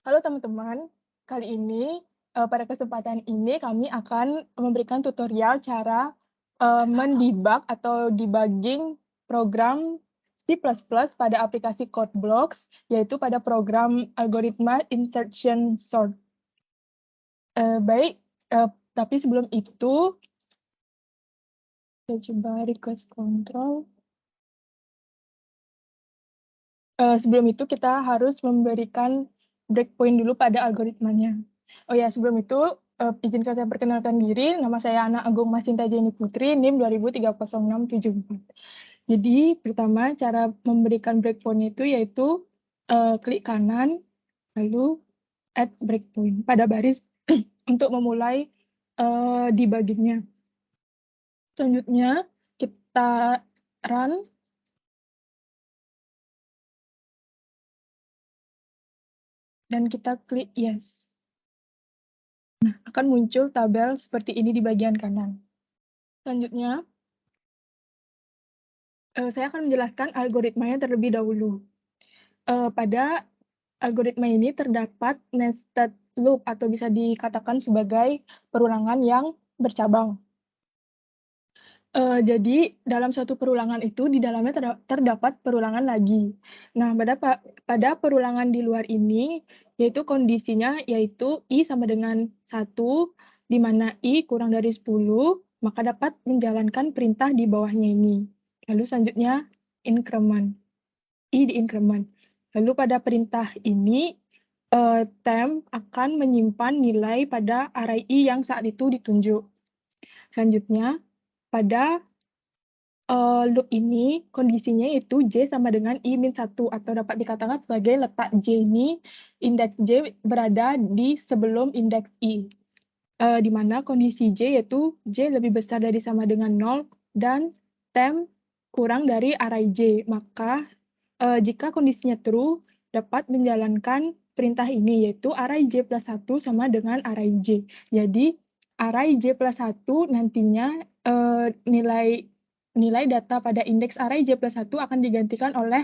Halo teman-teman, kali ini, pada kesempatan ini kami akan memberikan tutorial cara, mendebug atau debugging program C++ pada aplikasi CodeBlocks, yaitu pada program algoritma insertion sort. Baik, tapi sebelum itu, saya coba request control. Sebelum itu kita harus memberikan breakpoint dulu pada algoritmanya. Oh ya, sebelum itu, izinkan saya perkenalkan diri, nama saya Ana Agung Masinta Jenny Putri, NIM 2030674. Jadi pertama cara memberikan breakpoint itu yaitu, klik kanan, lalu add breakpoint pada baris untuk memulai, debugging-nya. Selanjutnya kita run. Dan kita klik yes. Nah, akan muncul tabel seperti ini di bagian kanan. Selanjutnya, saya akan menjelaskan algoritmanya terlebih dahulu. Pada algoritma ini terdapat nested loop atau bisa dikatakan sebagai perulangan yang bercabang. Jadi dalam suatu perulangan itu di dalamnya terdapat perulangan lagi. Nah, pada perulangan di luar ini, yaitu kondisinya yaitu I sama dengan 1, di mana I kurang dari 10, maka dapat menjalankan perintah di bawahnya ini. Lalu selanjutnya increment, I di-increment. Lalu pada perintah ini, temp akan menyimpan nilai pada array I yang saat itu ditunjuk. Selanjutnya, pada loop ini kondisinya yaitu J sama dengan I-1 atau dapat dikatakan sebagai letak J ini, indeks J berada di sebelum indeks I. Di mana kondisi J yaitu J lebih besar dari sama dengan 0 dan temp kurang dari array J. Maka, jika kondisinya true, dapat menjalankan perintah ini yaitu array J plus 1 sama dengan array J. Jadi, array J plus 1 nantinya, nilai data pada indeks array J plus 1 akan digantikan oleh,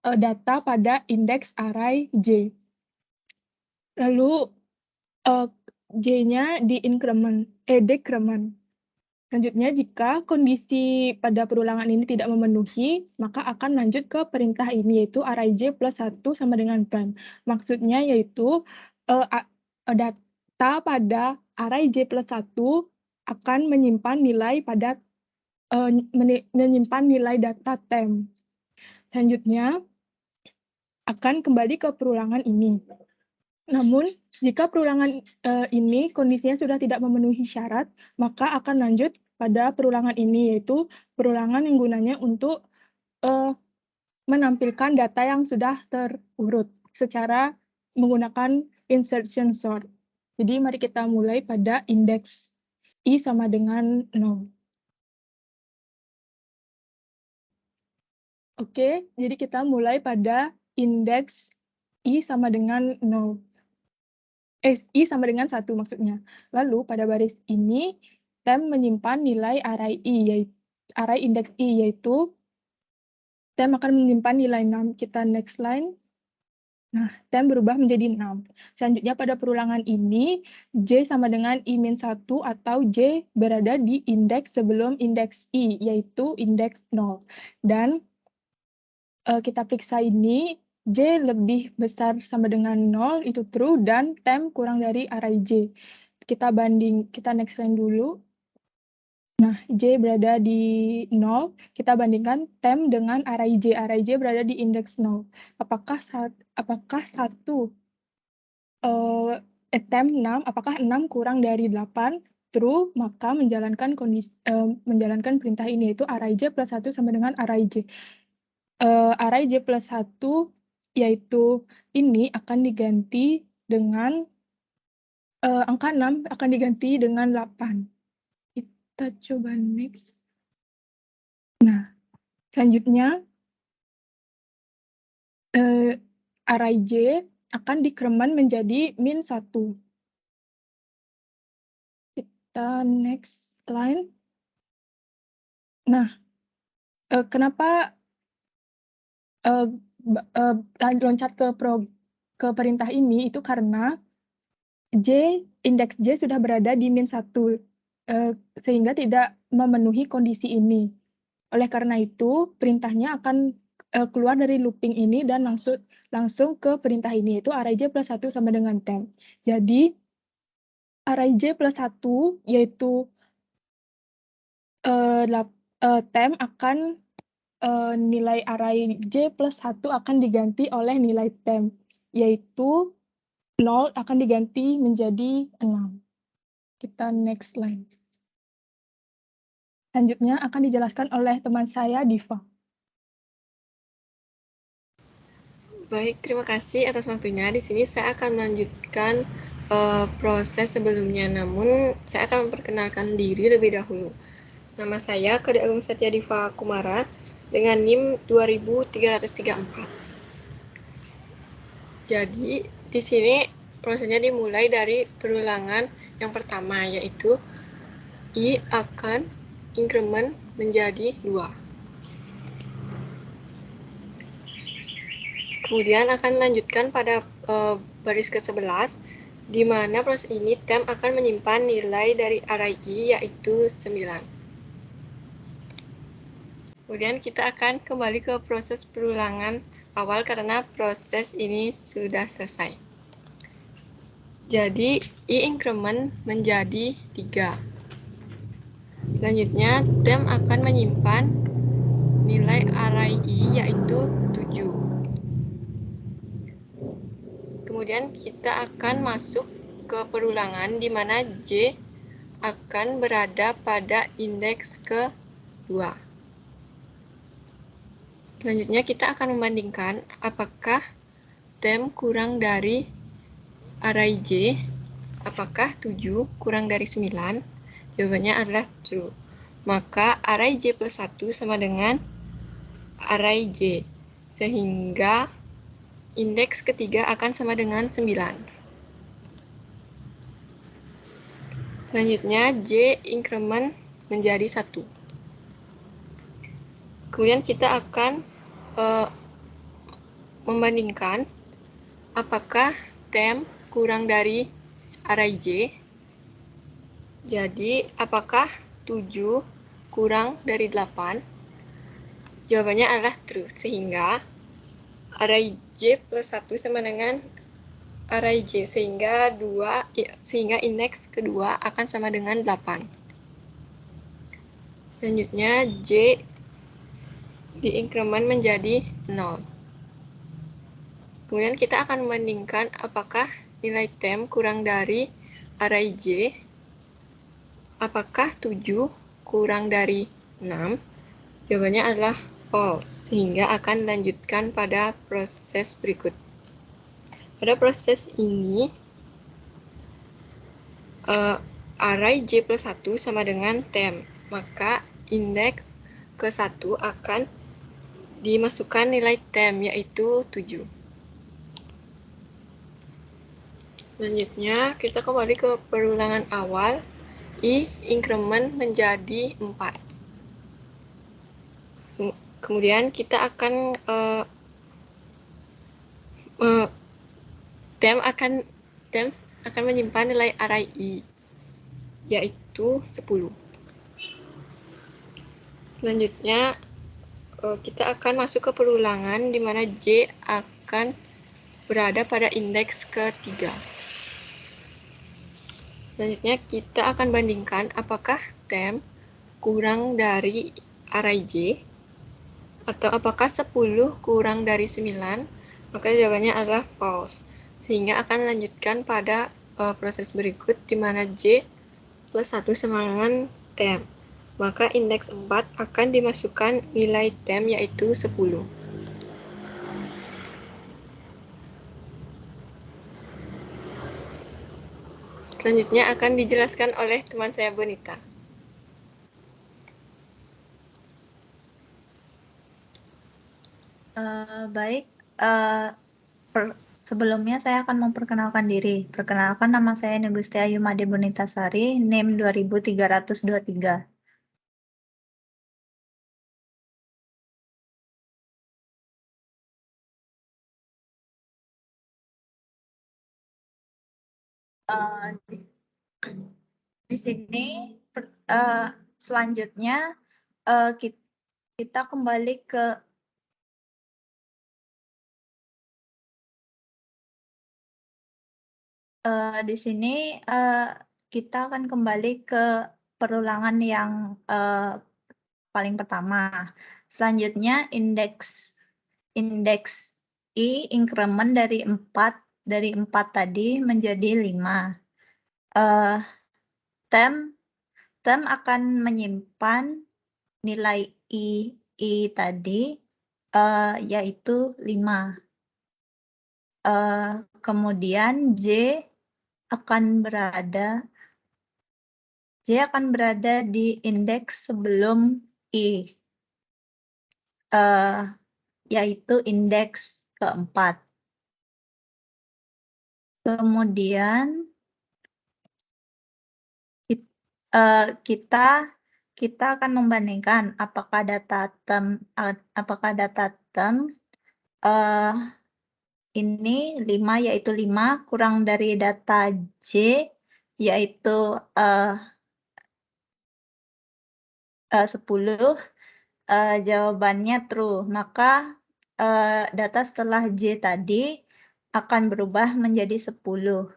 data pada indeks array J. Lalu, J-nya decrement. Selanjutnya, jika kondisi pada perulangan ini tidak memenuhi, maka akan lanjut ke perintah ini, yaitu array J plus 1 sama dengan temp. Maksudnya yaitu, data pada array J plus 1 akan menyimpan nilai pada menyimpan nilai data temp. Selanjutnya, akan kembali ke perulangan ini. Namun, jika perulangan ini kondisinya sudah tidak memenuhi syarat, maka akan lanjut pada perulangan ini, yaitu perulangan yang gunanya untuk menampilkan data yang sudah terurut secara menggunakan insertion sort. Jadi mari kita mulai pada indeks I sama dengan 0. Oke, jadi kita mulai pada indeks I sama dengan 0. I sama dengan 1 maksudnya. Lalu pada baris ini, temp menyimpan nilai array indeks I, yaitu temp akan menyimpan nilai 6. Kita next line. Nah, temp berubah menjadi 6. Selanjutnya pada perulangan ini, J sama dengan I-1 atau J berada di indeks sebelum indeks I, yaitu indeks 0. Dan kita periksa ini, J lebih besar sama dengan 0, itu true, dan temp kurang dari array J. Kita next line dulu. Nah, J berada di 0, kita bandingkan temp dengan array J. Array J berada di indeks 0. Apakah satu temp 6, apakah 6 kurang dari 8? True, maka menjalankan perintah ini, yaitu array J plus 1 sama dengan array J. Array J plus 1, yaitu ini akan diganti dengan angka 6 akan diganti dengan 8. Kita coba next. Nah, selanjutnya array J akan decrement menjadi -1. Kita next line. Nah, kenapa loncat ke ke perintah ini itu karena indeks J sudah berada di -1, sehingga tidak memenuhi kondisi ini. Oleh karena itu, perintahnya akan, keluar dari looping ini dan langsung ke perintah ini, yaitu array J plus 1 sama dengan temp. Jadi, array J plus 1 yaitu, temp akan nilai array J plus 1 akan diganti oleh nilai temp, yaitu 0 akan diganti menjadi 6. Kita next slide. Selanjutnya akan dijelaskan oleh teman saya, Diva. Baik, terima kasih atas waktunya. Di sini saya akan melanjutkan proses sebelumnya, namun saya akan memperkenalkan diri lebih dahulu. Nama saya Kode Agung Satya Diva Kumara dengan NIM 2334. Jadi, di sini prosesnya dimulai dari perulangan yang pertama, yaitu I akan increment menjadi 2. Kemudian akan lanjutkan pada baris ke-11, di mana proses ini temp akan menyimpan nilai dari array I, yaitu 9. Kemudian kita akan kembali ke proses perulangan awal karena proses ini sudah selesai. Jadi, I increment menjadi 3. Selanjutnya, temp akan menyimpan nilai array I, yaitu 7. Kemudian kita akan masuk ke perulangan di mana J akan berada pada indeks ke-2. Selanjutnya kita akan membandingkan apakah temp kurang dari array J, apakah 7 kurang dari 9? Jawabannya adalah true. Maka array J plus 1 sama dengan array J, sehingga indeks ketiga akan sama dengan 9. Selanjutnya, J increment menjadi 1. Kemudian kita akan membandingkan apakah temp kurang dari array J. Jadi, apakah 7 kurang dari 8? Jawabannya adalah true, sehingga array J plus 1 sama dengan array J, sehingga indeks kedua akan sama dengan 8. Selanjutnya, J diincrement menjadi 0. Kemudian kita akan membandingkan apakah nilai temp kurang dari array J, apakah 7 kurang dari 6? Jawabannya adalah false, sehingga akan dilanjutkan pada proses berikut. Pada proses ini, array J plus 1 sama dengan temp, maka indeks ke-1 akan dimasukkan nilai temp, yaitu 7. Selanjutnya, kita kembali ke perulangan awal. I increment menjadi 4. Kemudian kita akan temp akan menyimpan nilai array I, yaitu 10. Selanjutnya, kita akan masuk ke perulangan di mana J akan berada pada indeks ke-3. Selanjutnya, kita akan bandingkan apakah temp kurang dari array J, atau apakah 10 kurang dari 9, maka jawabannya adalah false. Sehingga akan lanjutkan pada proses berikut di mana J plus 1 sama dengan temp. Maka indeks 4 akan dimasukkan nilai temp, yaitu 10. Selanjutnya akan dijelaskan oleh teman saya, Bonita. Baik, sebelumnya saya akan memperkenalkan diri. Perkenalkan, nama saya Negusti Ayu Made Bonitasari, NIM 2323. Di sini selanjutnya kita kembali ke di sini kita akan kembali ke perulangan yang paling pertama. Selanjutnya indeks I increment dari 4 tadi menjadi 5. Tem akan menyimpan nilai I tadi yaitu 5. Kemudian J akan berada di indeks sebelum I, yaitu indeks keempat. Kemudian kita akan membandingkan apakah data tem ini 5 yaitu 5 kurang dari data J yaitu 10, jawabannya true. Maka data setelah J tadi akan berubah menjadi 10.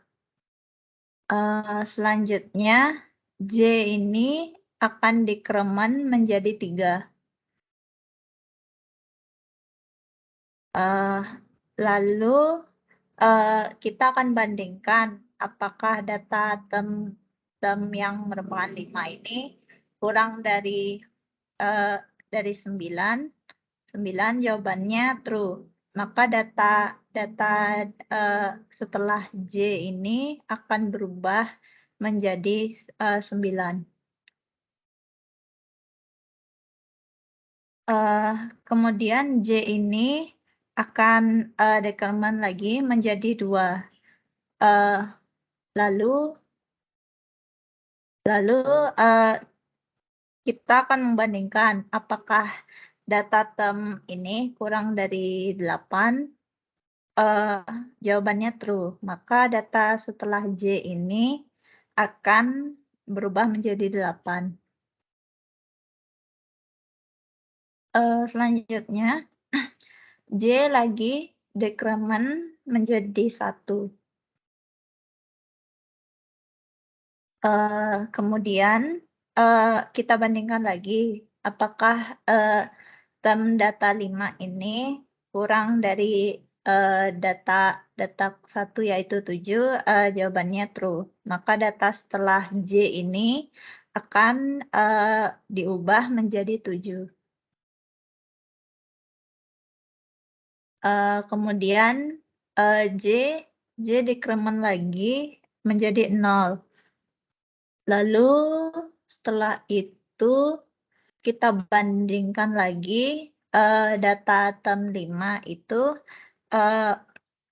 Selanjutnya J ini akan dikremen menjadi 3. Lalu kita akan bandingkan apakah data tem yang merupakan 5 ini kurang dari 9. 9 jawabannya true. Maka data setelah J ini akan berubah menjadi 9. Kemudian J ini akan dikremen lagi menjadi 2. Lalu kita akan membandingkan apakah data tem ini kurang dari 8. Jawabannya true. Maka data setelah J ini akan berubah menjadi 8. Selanjutnya J lagi dekremen menjadi 1. Kemudian kita bandingkan lagi apakah tem data 5 ini kurang dari data 1 yaitu 7, jawabannya true. Maka data setelah J ini akan diubah menjadi 7. Kemudian J dikremen lagi menjadi 0. Lalu setelah itu kita bandingkan lagi data tem 5 itu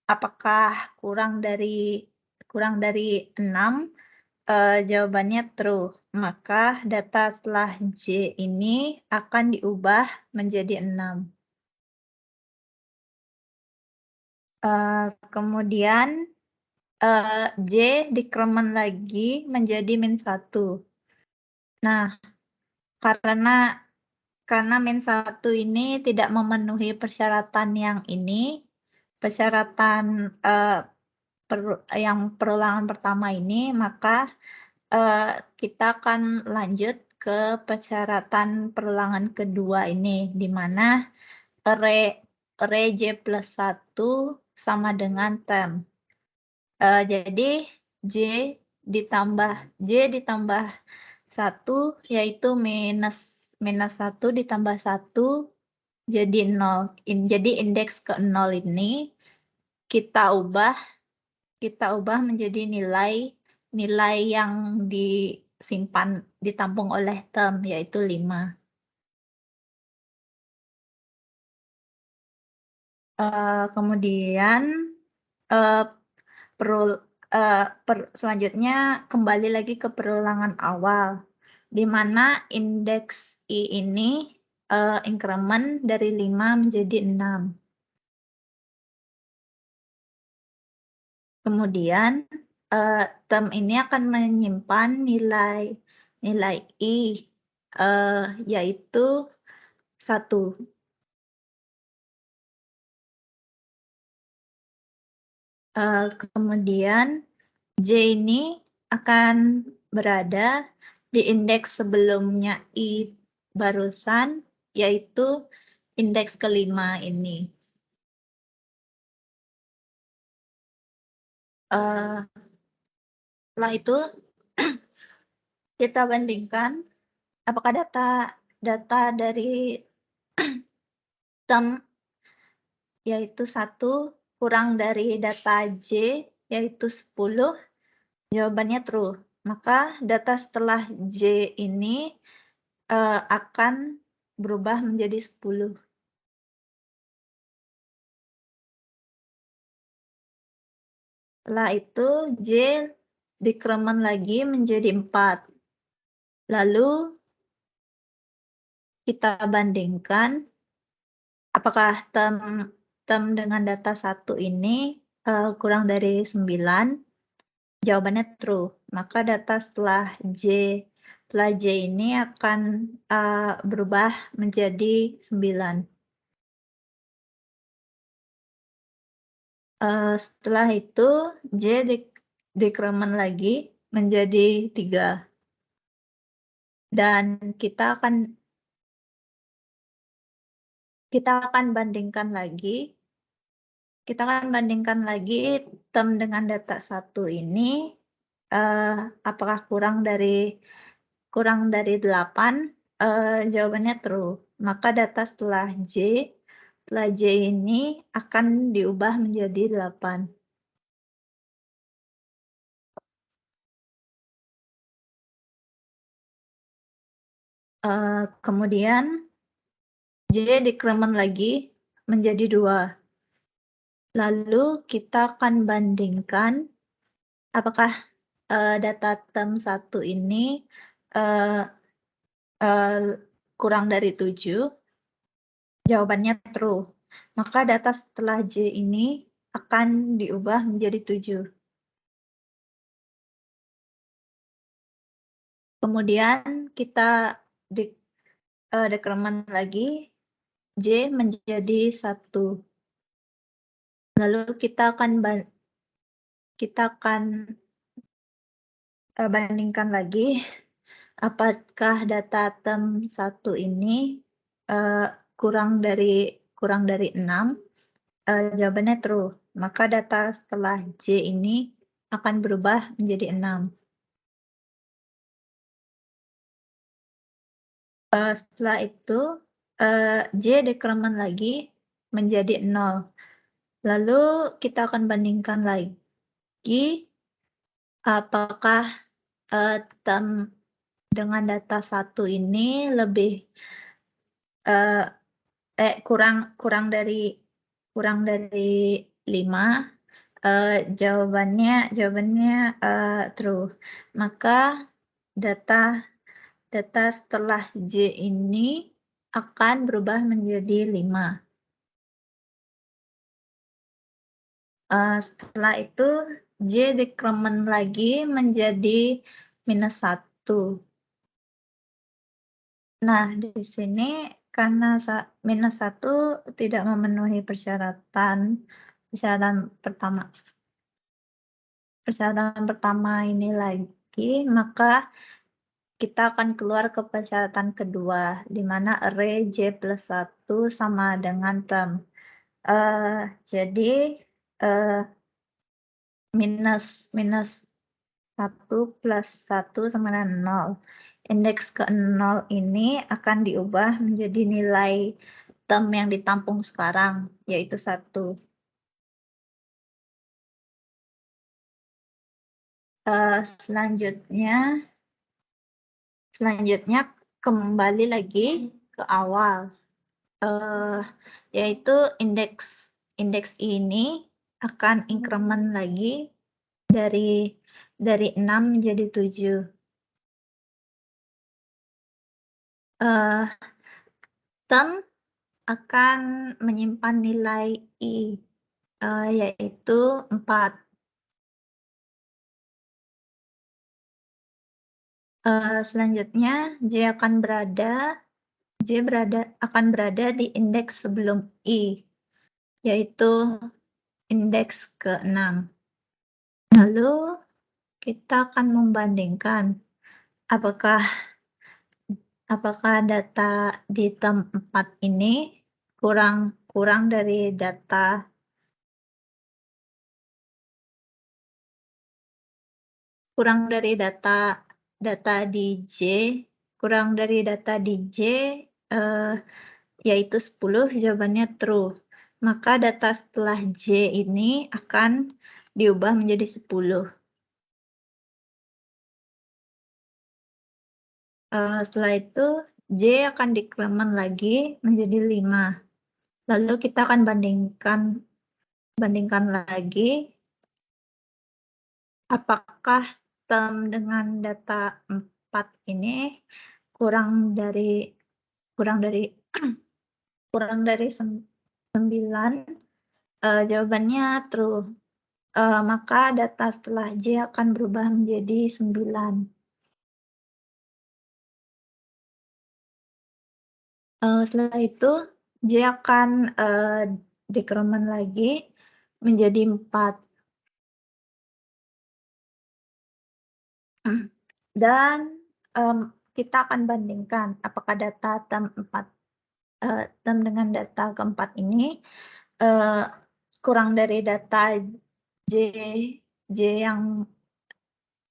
apakah kurang dari 6, jawabannya true. Maka data setelah J ini akan diubah menjadi 6. Kemudian J dikremen lagi menjadi -1. Nah, karena -1 ini tidak memenuhi persyaratan yang ini, persyaratan yang perulangan pertama ini, maka kita akan lanjut ke persyaratan perulangan kedua ini, di mana array J plus 1 sama dengan tem. Jadi J ditambah 1 yaitu minus 1 ditambah 1 jadi 0. Jadi indeks ke 0 ini kita ubah menjadi nilai yang ditampung oleh tem yaitu 5. Kemudian selanjutnya kembali lagi ke perulangan awal, di mana indeks I ini increment dari 5 menjadi 6. Kemudian term ini akan menyimpan nilai I, yaitu 1. Kemudian J ini akan berada di indeks sebelumnya I barusan, yaitu indeks kelima ini. Setelah itu kita bandingkan apakah data dari term yaitu 1 kurang dari data J yaitu 10, jawabannya true. Maka data setelah J ini akan berubah menjadi 10. Setelah itu J dikremen lagi menjadi 4. Lalu kita bandingkan apakah term dengan data 1 ini kurang dari 9. Jawabannya true. Maka data setelah J ini akan berubah menjadi 9. Setelah itu J dikremen lagi menjadi 3. Dan kita akan bandingkan lagi. Kita akan bandingkan lagi term dengan data 1 ini apakah kurang dari 8. Jawabannya true. Maka data setelah J ini akan diubah menjadi 8. Kemudian J dikremen lagi menjadi 2. Lalu kita akan bandingkan apakah data term 1 ini kurang dari 7. Jawabannya true. Maka data setelah J ini akan diubah menjadi 7. Kemudian kita dekremen lagi J menjadi 1. Lalu kita akan bandingkan lagi apakah data term 1 ini kurang dari 6. Jawabannya true. Maka data setelah J ini akan berubah menjadi 6. Setelah itu J dikremen lagi menjadi 0. Lalu kita akan bandingkan lagi apakah term dengan data 1 ini lebih kurang dari 5. Jawabannya true. Maka data setelah J ini akan berubah menjadi 5. Setelah itu J dikremen lagi menjadi -1. Nah, di sini karena -1 tidak memenuhi persyaratan pertama. Persyaratan pertama ini lagi, maka kita akan keluar ke persyaratan kedua, di mana array J plus 1 sama dengan term. Jadi minus 1 plus 1 sama dengan 0. Indeks ke 0 ini akan diubah menjadi nilai term yang ditampung sekarang, yaitu 1. Selanjutnya kembali lagi ke awal, yaitu indeks ini akan increment lagi dari 6 menjadi 7. Term akan menyimpan nilai I, yaitu 4. Selanjutnya J akan berada di indeks sebelum I, yaitu indeks ke-6. Lalu kita akan membandingkan apakah data di term 4 ini kurang dari data di J, yaitu 10, jawabannya true. Maka data setelah J ini akan diubah menjadi 10. Setelah itu J akan dikremen lagi menjadi 5. Lalu kita akan bandingkan lagi apakah term dengan data 4 ini kurang dari 9, jawabannya true. Maka data setelah J akan berubah menjadi 9. Setelah itu J akan dikremen lagi menjadi 4. Dan kita akan bandingkan apakah data term dengan data keempat ini kurang dari data J yang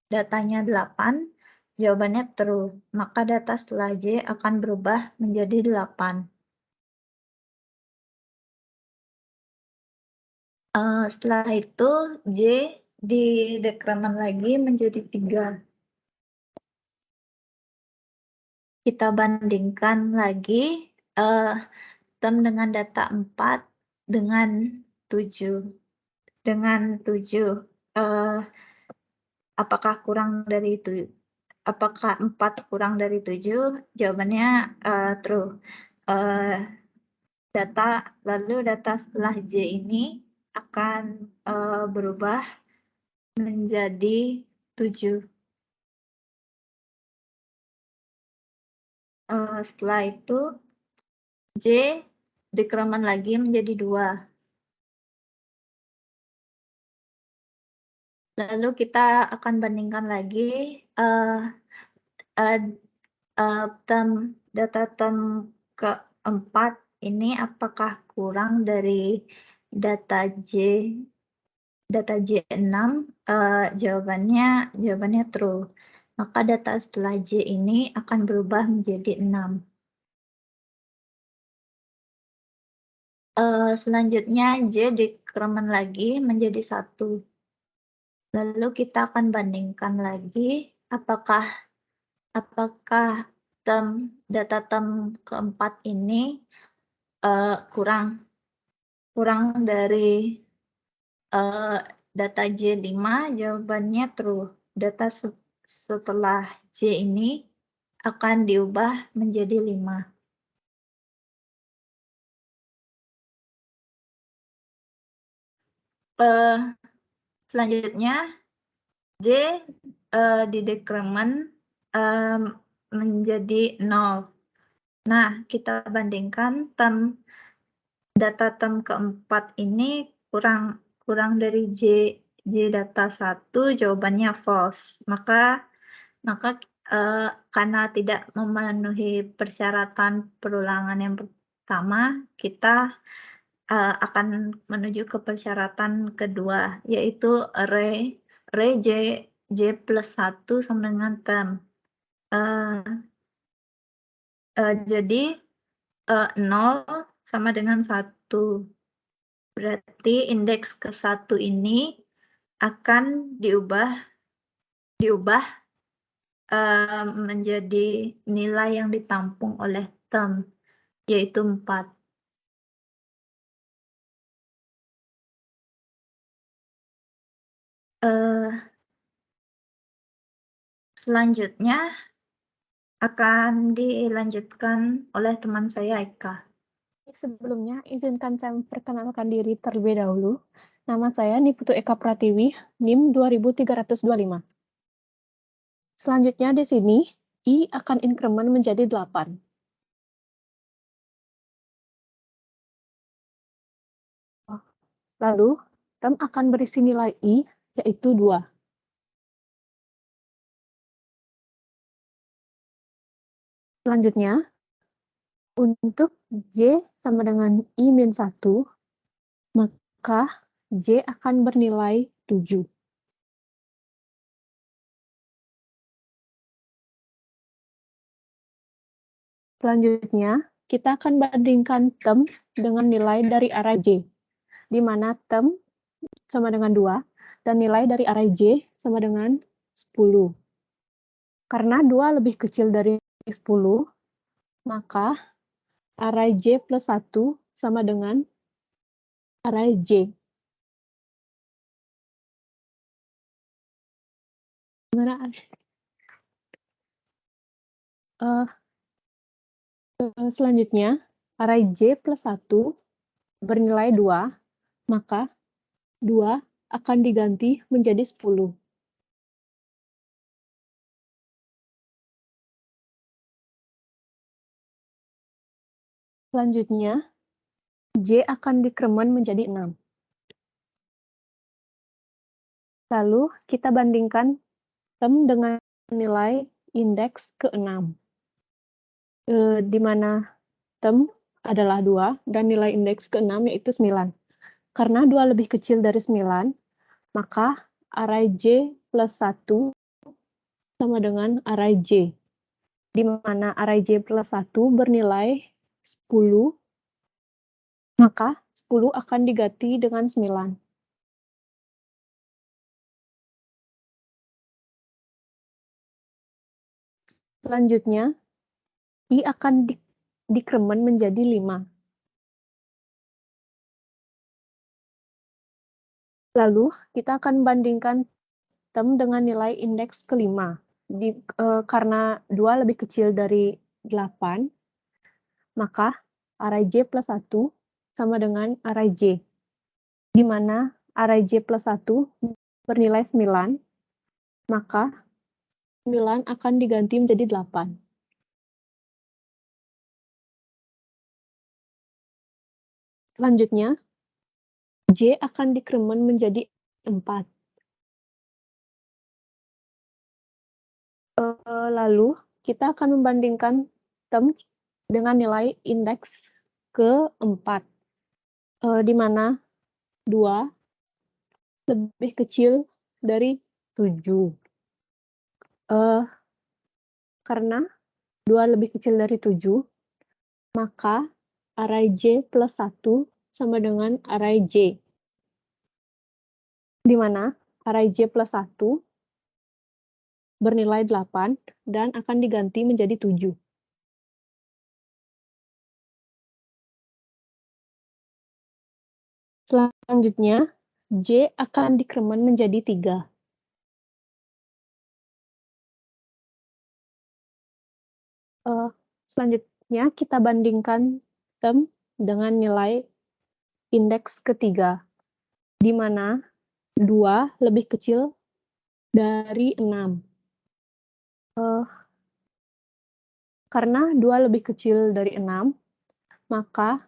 datanya 8, jawabannya true. Maka data setelah J akan berubah menjadi 8. Setelah itu J didekremen lagi menjadi 3. Kita bandingkan lagi term dengan data 4 dengan 7. Apakah 4 kurang dari 7? Jawabannya true. Lalu data setelah J ini akan berubah menjadi 7. Setelah itu J dikremen lagi menjadi 2. Lalu kita akan bandingkan lagi data term keempat ini apakah kurang dari data J6? Jawabannya true. Maka data setelah J ini akan berubah menjadi 6. Selanjutnya J dikremen lagi menjadi 1. Lalu kita akan bandingkan lagi apakah data term keempat ini kurang dari data J5, jawabannya true. Data setelah J ini akan diubah menjadi 5. Selanjutnya J didekremen menjadi 0. Nah, kita bandingkan data term keempat ini kurang dari J data 1, jawabannya false. Maka karena tidak memenuhi persyaratan perulangan yang pertama, kita akan menuju ke persyaratan kedua, yaitu array J plus 1 sama dengan term. Jadi 0 sama dengan 1. Berarti indeks ke-1 ini akan diubah menjadi nilai yang ditampung oleh term, yaitu 4. Selanjutnya akan dilanjutkan oleh teman saya, Eka. Sebelumnya, izinkan saya memperkenalkan diri terlebih dahulu. Nama saya Niputu Eka Pratiwi, NIM 2325. Selanjutnya di sini, I akan increment menjadi 8. Lalu, tem akan berisi nilai I, yaitu 2. Selanjutnya, untuk J sama dengan I-1, maka J akan bernilai 7. Selanjutnya, kita akan bandingkan tem dengan nilai dari array J, di mana tem sama dengan 2, dan nilai dari array J sama dengan 10. Karena 2 lebih kecil dari 10, maka array J plus 1 sama dengan array J. Selanjutnya, array J plus 1 bernilai 2, maka 2 akan diganti menjadi 10. Selanjutnya, J akan dikremen menjadi 6. Lalu, kita bandingkan tem dengan nilai indeks ke-6, di mana tem adalah 2 dan nilai indeks ke-6 yaitu 9. Karena 2 lebih kecil dari 9, maka array J plus 1 sama dengan array J, di mana array J plus 1 bernilai 10, maka 10 akan diganti dengan 9. Selanjutnya, I akan dikremen menjadi 5. Lalu, kita akan bandingkan tem dengan nilai indeks ke-5. Karena 2 lebih kecil dari 8, maka array J plus 1 sama dengan array J, di mana array J plus 1 bernilai 9, maka 9 akan diganti menjadi 8. Selanjutnya, J akan dikremen menjadi 4. Lalu, kita akan membandingkan tem dengan nilai indeks ke-4, di mana 2 lebih kecil dari 7. Karena 2 lebih kecil dari 7, maka array J plus 1 sama dengan array J, di mana array J plus 1 bernilai 8 dan akan diganti menjadi 7. Selanjutnya, J akan dikremen menjadi 3. Selanjutnya, kita bandingkan tem dengan nilai indeks ketiga, di mana 2 lebih kecil dari 6. Karena 2 lebih kecil dari 6, maka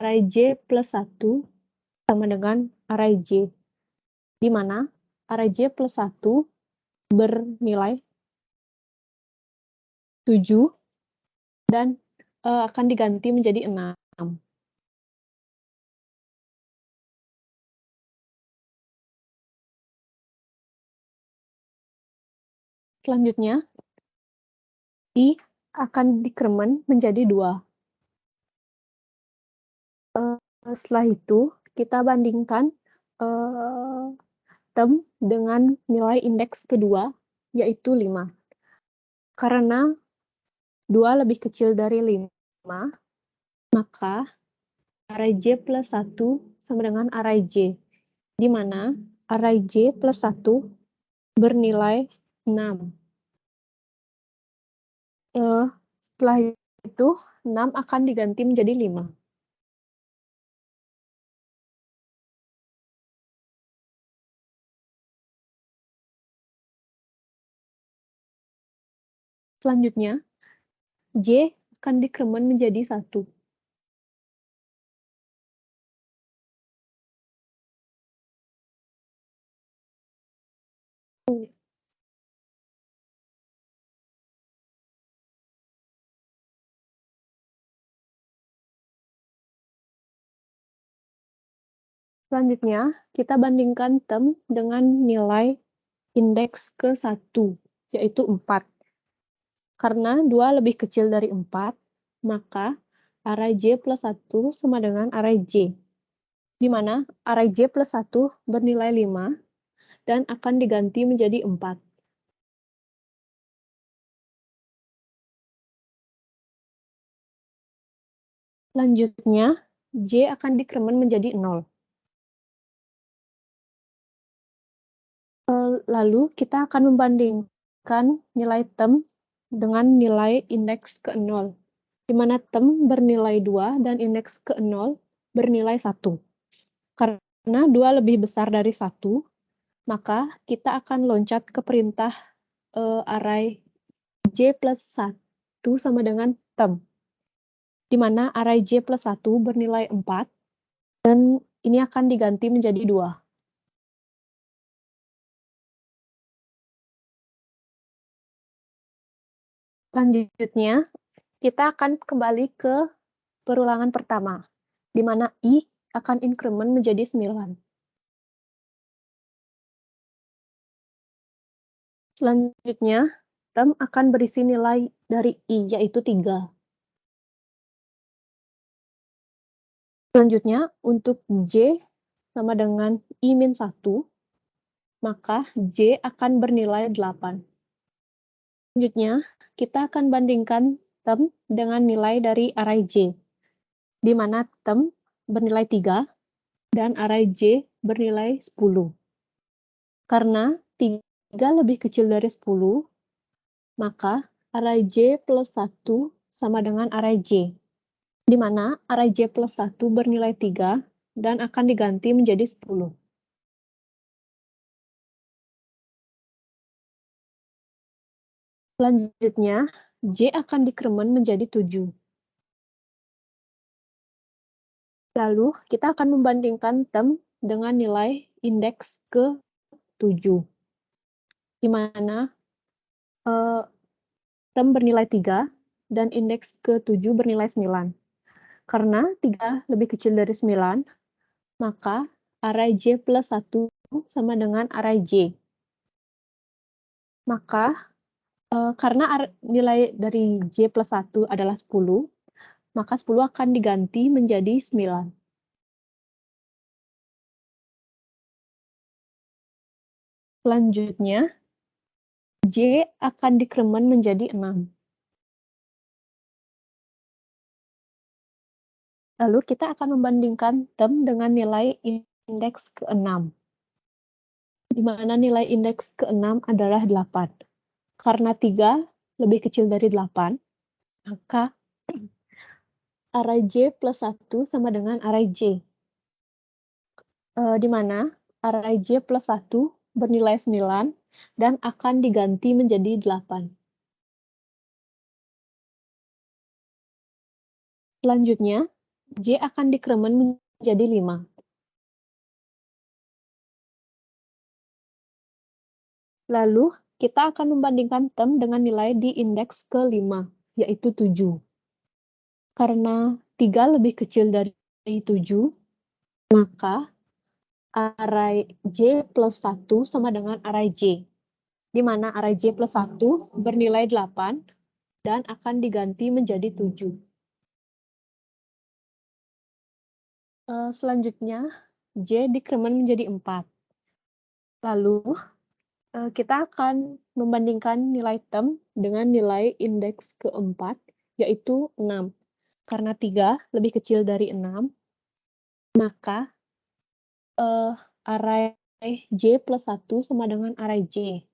array J plus 1 sama dengan array J, di mana array J plus 1 bernilai 7 dan akan diganti menjadi 6. Selanjutnya, I akan dikremen menjadi 2. Setelah itu, kita bandingkan tem dengan nilai indeks kedua, yaitu 5. Karena 2 lebih kecil dari 5, maka array J plus 1 sama dengan array J, di mana array J plus 1 bernilai 6. Setelah itu, 6 akan diganti menjadi 5. Selanjutnya, J akan dikremen menjadi 1. Selanjutnya, kita bandingkan term dengan nilai indeks ke-1, yaitu 4. Karena 2 lebih kecil dari 4, maka array J plus 1 sama dengan array J, di mana array J plus 1 bernilai 5 dan akan diganti menjadi 4. Selanjutnya, J akan dikremen menjadi 0. Lalu kita akan membandingkan nilai term dengan nilai indeks ke-0, di mana term bernilai 2 dan indeks ke-0 bernilai 1. Karena 2 lebih besar dari 1, maka kita akan loncat ke perintah array J plus 1 sama dengan term, di mana array J plus 1 bernilai 4, dan ini akan diganti menjadi 2. Selanjutnya, kita akan kembali ke perulangan pertama, di mana I akan increment menjadi 9. Selanjutnya, term akan berisi nilai dari I, yaitu 3. Selanjutnya, untuk J sama dengan I-1, maka J akan bernilai 8. Selanjutnya, kita akan bandingkan term dengan nilai dari array J, di mana term bernilai 3 dan array J bernilai 10. Karena 3 lebih kecil dari 10, maka array J plus 1 sama dengan array J, di mana array J plus 1 bernilai 3 dan akan diganti menjadi 10. Selanjutnya, J akan dikremen menjadi 7. Lalu, kita akan membandingkan term dengan nilai indeks ke-7, di mana term bernilai 3 dan indeks ke-7 bernilai 9. Karena 3 lebih kecil dari 9, maka array J plus 1 sama dengan array J. Maka, karena nilai dari J plus 1 adalah 10, maka 10 akan diganti menjadi 9. Selanjutnya, J akan dikremen menjadi 6. Lalu kita akan membandingkan term dengan nilai indeks ke-6, di mana nilai indeks ke-6 adalah 8. Karena 3 lebih kecil dari 8, maka array J plus 1 sama dengan array J, di mana array J plus 1 bernilai 9 dan akan diganti menjadi 8. Selanjutnya, J akan dikremen menjadi 5. Lalu, kita akan membandingkan term dengan nilai di indeks ke-5, yaitu 7. Karena 3 lebih kecil dari 7, maka array J plus 1 sama dengan array J, di mana array J plus 1 bernilai 8 dan akan diganti menjadi 7. Selanjutnya, J dikremen menjadi 4. Lalu, kita akan membandingkan nilai term dengan nilai indeks ke-4, yaitu 6. Karena 3 lebih kecil dari 6, maka array J plus 1 sama dengan array J,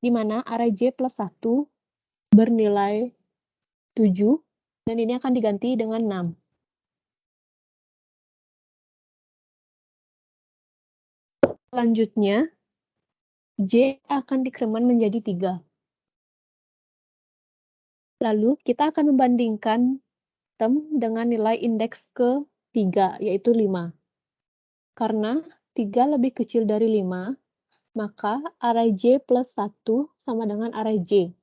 di mana array J plus 1 bernilai 7, dan ini akan diganti dengan 6. Selanjutnya, J akan dikremen menjadi 3. Lalu kita akan membandingkan term dengan nilai indeks ke-3, yaitu 5. Karena 3 lebih kecil dari 5, maka array J plus 1 sama dengan array J,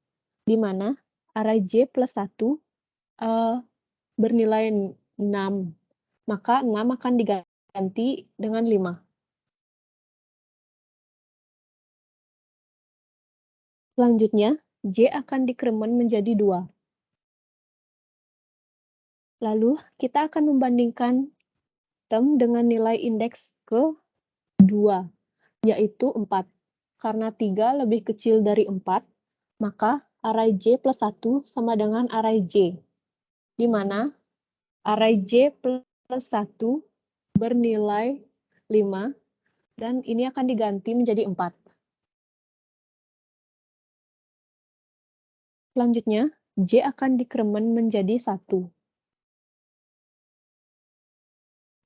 di mana array J plus 1 bernilai 6, maka 6 akan diganti dengan 5. Selanjutnya, J akan dikremen menjadi 2. Lalu, kita akan membandingkan term dengan nilai indeks ke-2, yaitu 4. Karena 3 lebih kecil dari 4, maka array J plus 1 sama dengan array J, di mana array J plus 1 bernilai 5, dan ini akan diganti menjadi 4. Selanjutnya, J akan dikremen menjadi 1.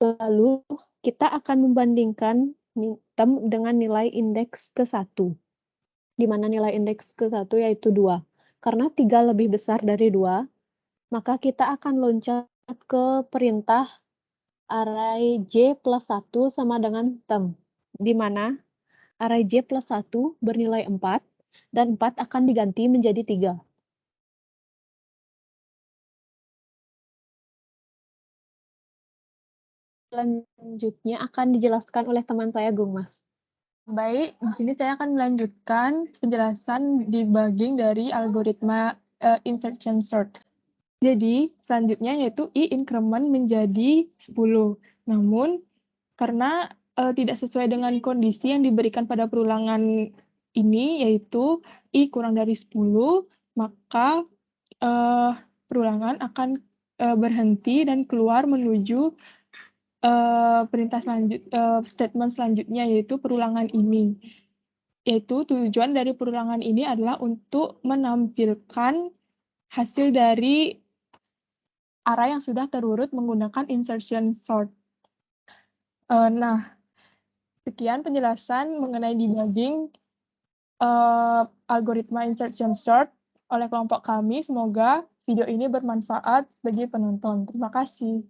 Lalu, kita akan membandingkan term dengan nilai indeks ke-1, di mana nilai indeks ke-1 yaitu 2. Karena 3 lebih besar dari 2, maka kita akan loncat ke perintah array J plus 1 sama dengan term, di mana array J plus 1 bernilai 4, dan 4 akan diganti menjadi 3. Selanjutnya akan dijelaskan oleh teman saya, Gungmas. Baik, di sini saya akan melanjutkan penjelasan debugging dari algoritma insertion sort. Jadi, selanjutnya yaitu I increment menjadi 10. Namun, karena tidak sesuai dengan kondisi yang diberikan pada perulangan ini, yaitu I kurang dari 10, maka perulangan akan berhenti dan keluar menuju perintah statement selanjutnya, yaitu perulangan ini. Yaitu tujuan dari perulangan ini adalah untuk menampilkan hasil dari array yang sudah terurut menggunakan insertion sort. Nah, sekian penjelasan mengenai debugging algoritma insertion sort oleh kelompok kami. Semoga video ini bermanfaat bagi penonton. Terima kasih.